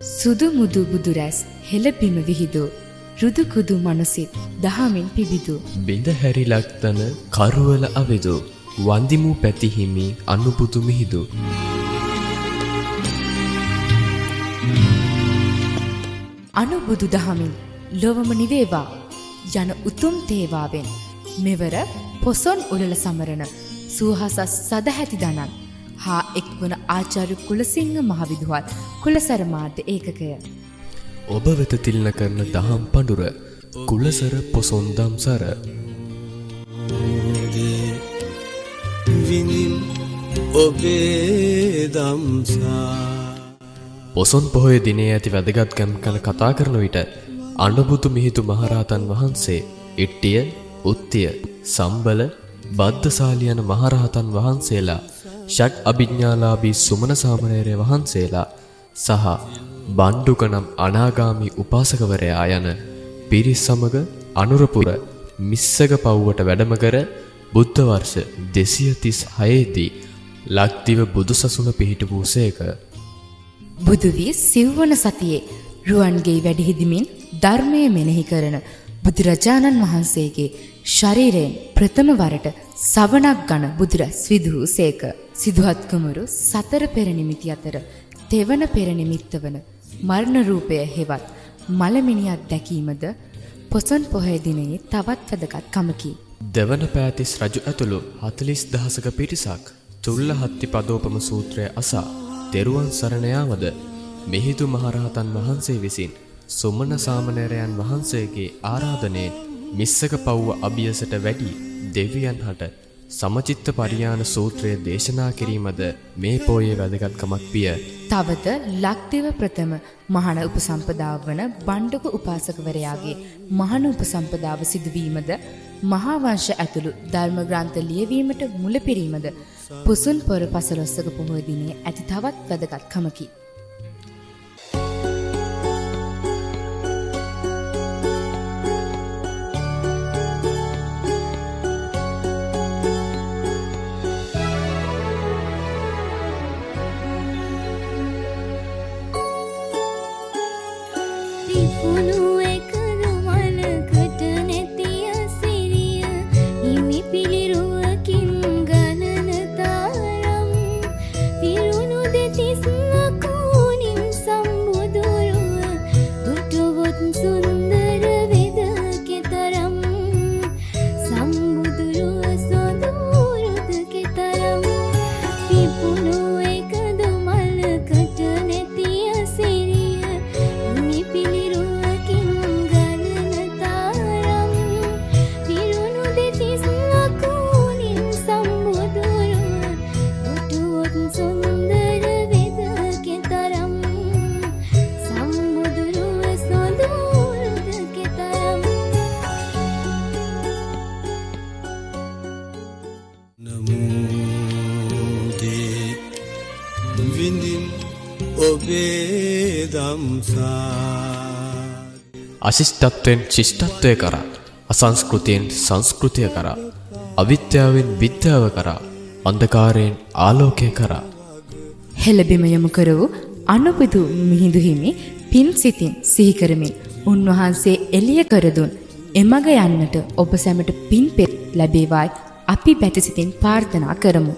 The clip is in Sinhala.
සුදු මුදු බුදුරැස් හෙළබිම විහිදු රුදු කුදු මනසිත් දහමින් පිබිදු බිඳ හැරිලක් තන කරුවල අවිදු වන්දිමු පැතිහිමි අනුබුදු මිහිදු අනුබුදු දහමින් ලොවම නිවේවා යන උතුම් තේවාවෙන් මෙවර පොසොන් උළෙල සමරන සුවහසස් සදහැති දනන් හා එක්වන ආචාර්ය කුලසිංහ මහවිදුහත් කුලසර මාධ්‍ය ඒකකය ඔබ වෙත තිල්න කරන දහම් පඬුර කුලසර පොසොන් දම්සර විනිම් ඔබේ දම්සා පොසොන් පොහොය දිනේ ඇති වැදගත්කම් ගැන කතා කරන විට අනුබුදු මිහිඳු මහරහතන් වහන්සේ ඉට්ටිය, උත්තිය, සම්බල, බද්දසාලි යන මහරහතන් වහන්සේලා ෂඩ් අභිඥාලාභී සුමන සාමණේර වහන්සේලා සහ බණ්ඩුක නම් අනාගාමී උපාසකවරයා යන පිරිස් සමග අනුරපුර මිස්සක පව්වට වැඩම කර බුද්ධ වර්ෂ 236 දී ලක්දිව බුදුසසුන පිහිට වූසේක. බුදු වී සිව්වන සතියේ රුවන්ගේ වැඩිහිදමින් ධර්මය මෙනෙහි කරන බුදුරජාණන් වහන්සේගේ ශරීරයෙන් ප්‍රථම වරට සවනක් ගන බුදුරැස් විදුහු සේක. සිදුහත් කුමරු සතර පෙර නිමිති අතර තෙවන පෙර නිමිත්ත වන මරණ රූපය හෙවත් මලමිනියක් දැකීමද පොසොන් පොහොය දිනයේ තවත් වැදගත් කමකි. දෙවන පෑතිස් රජු ඇතුළු 40000ක පිරිසක් චුල්ලහත්ති පදෝපම සූත්‍රය අසා තෙරුවන් සරණ යාමද මිහිඳු මහරහතන් වහන්සේ විසින් සුමන සාමණේරයන් වහන්සේගේ ආරාධනයෙන් මිස්සක පව්ව අභියසට වැඩි දෙවියන් හට සමචිත්ත පරියාණ සූත්‍රය දේශනා කිරීමද මේ පෝයේ වැදගත්කමක් විය. තවද ලක්දිව ප්‍රථම මහාන උපසම්පදාව වන බණ්ඩුක උපාසකවරයාගේ මහාන උපසම්පදාව සිදුවීමද මහා වංශ ඇතුළු ධර්ම ග්‍රන්ථ ලියවීමට මුලපිරීමද පුසුන් පොර පසළොස්වක පොහොය දිනයේ ඇති තවත් වැදගත්කමකි. අශිෂ්ටත්වයෙන් ශිෂ්ටත්වය කරා අසංස්කෘතියෙන් සංස්කෘතිය කරා අවිද්‍යාවෙන් විද්‍යාව කරා අන්ධකාරයෙන් ආලෝකය කරා හෙළබිම යොමු කර වූ අනුබුදු මිහිඳු හිමි පින් සිතින් සිහි කරමින් උන්වහන්සේ එළිය කර දුන් එමග යන්නට ඔබ සැමට පින් පෙත් ලැබේවායි අපි පැති සිතින් ප්‍රාර්ථනා කරමු.